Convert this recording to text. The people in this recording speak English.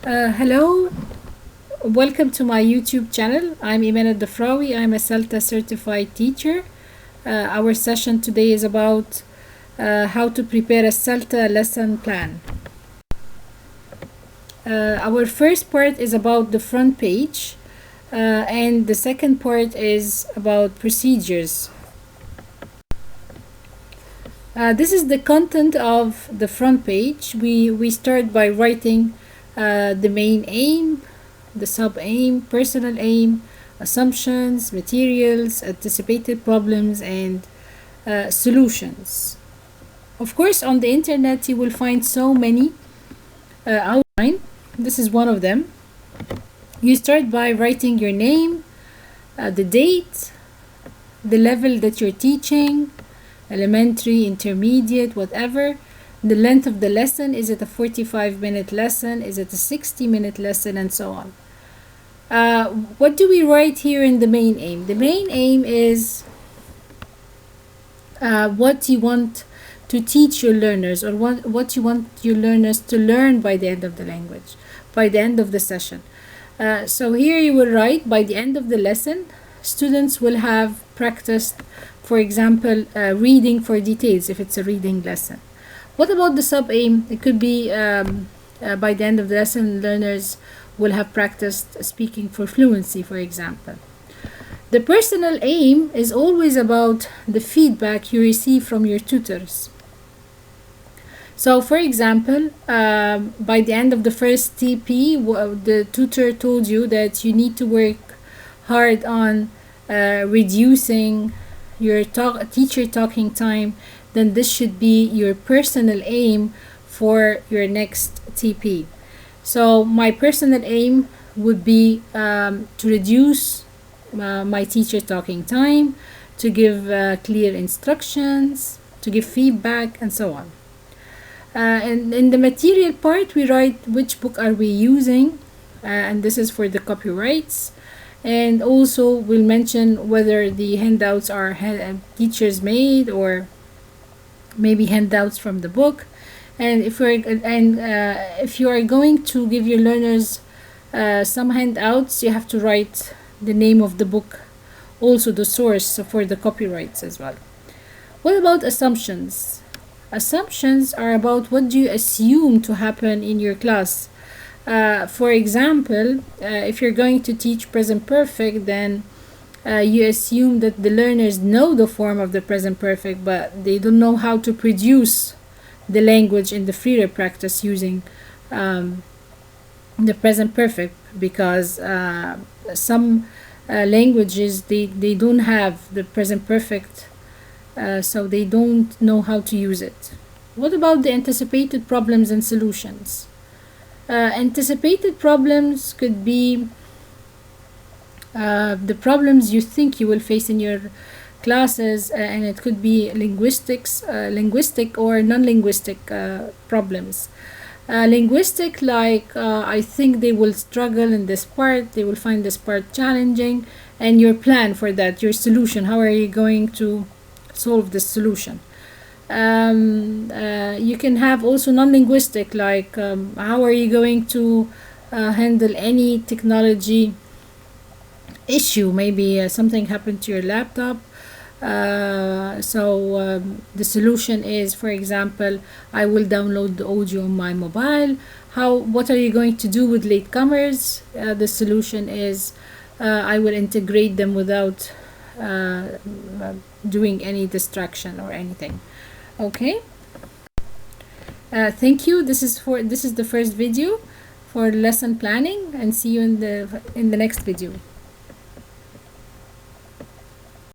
Hello, welcome to my YouTube channel. I'm Imana Dafrawi. I'm a CELTA certified teacher. Our session today is about how to prepare a CELTA lesson plan. Our first part is about the front page, and the second part is about procedures. This is the content of the front page. We start by writing the main aim, the sub-aim, personal aim, assumptions, materials, anticipated problems, and solutions. Of course, on the internet you will find so many outline. This is one of them. You start by writing your name, the date, the level that you're teaching, elementary, intermediate, whatever. The length of the lesson, is it a 45-minute lesson, is it a 60-minute lesson, and so on. What do we write here in the main aim? The main aim is what you want to teach your learners, or what you want your learners to learn by the end of the language, by the end of the session. So here you will write, by the end of the lesson, students will have practiced, for example, reading for details if it's a reading lesson. What about the sub-aim? It could be by the end of the lesson, learners will have practiced speaking for fluency, for example. The personal aim is always about the feedback you receive from your tutors. So, for example, by the end of the first TP, the tutor told you that you need to work hard on reducing your teacher talking time. Then this should be your personal aim for your next TP. So my personal aim would be to reduce my teacher talking time, to give clear instructions, to give feedback, and so on. And in the material part, we write which book are we using, and this is for the copyrights. And also we'll mention whether the handouts are teachers made or maybe handouts from the book. And if you are going to give your learners some handouts, you have to write the name of the book, also the source for the copyrights as well. What about assumptions? Assumptions are about what do you assume to happen in your class. For example, if you're going to teach present perfect, then you assume that the learners know the form of the present perfect, but they don't know how to produce the language in the freer practice using the present perfect, because some languages they don't have the present perfect, so they don't know how to use it. What about the anticipated problems and solutions? Anticipated problems could be the problems you think you will face in your classes, and it could be linguistic or non-linguistic problems. Linguistic, like I think they will struggle in this part, they will find this part challenging, and your plan for that, your solution, how are you going to solve this solution? You can have also non-linguistic, like how are you going to handle any technology issue, maybe something happened to your laptop. The solution is, for example, I will download the audio on my mobile. What are you going to do with latecomers? The solution is I will integrate them without doing any distraction or anything. Okay. Thank you. This is the first video for lesson planning, and see you in the next video.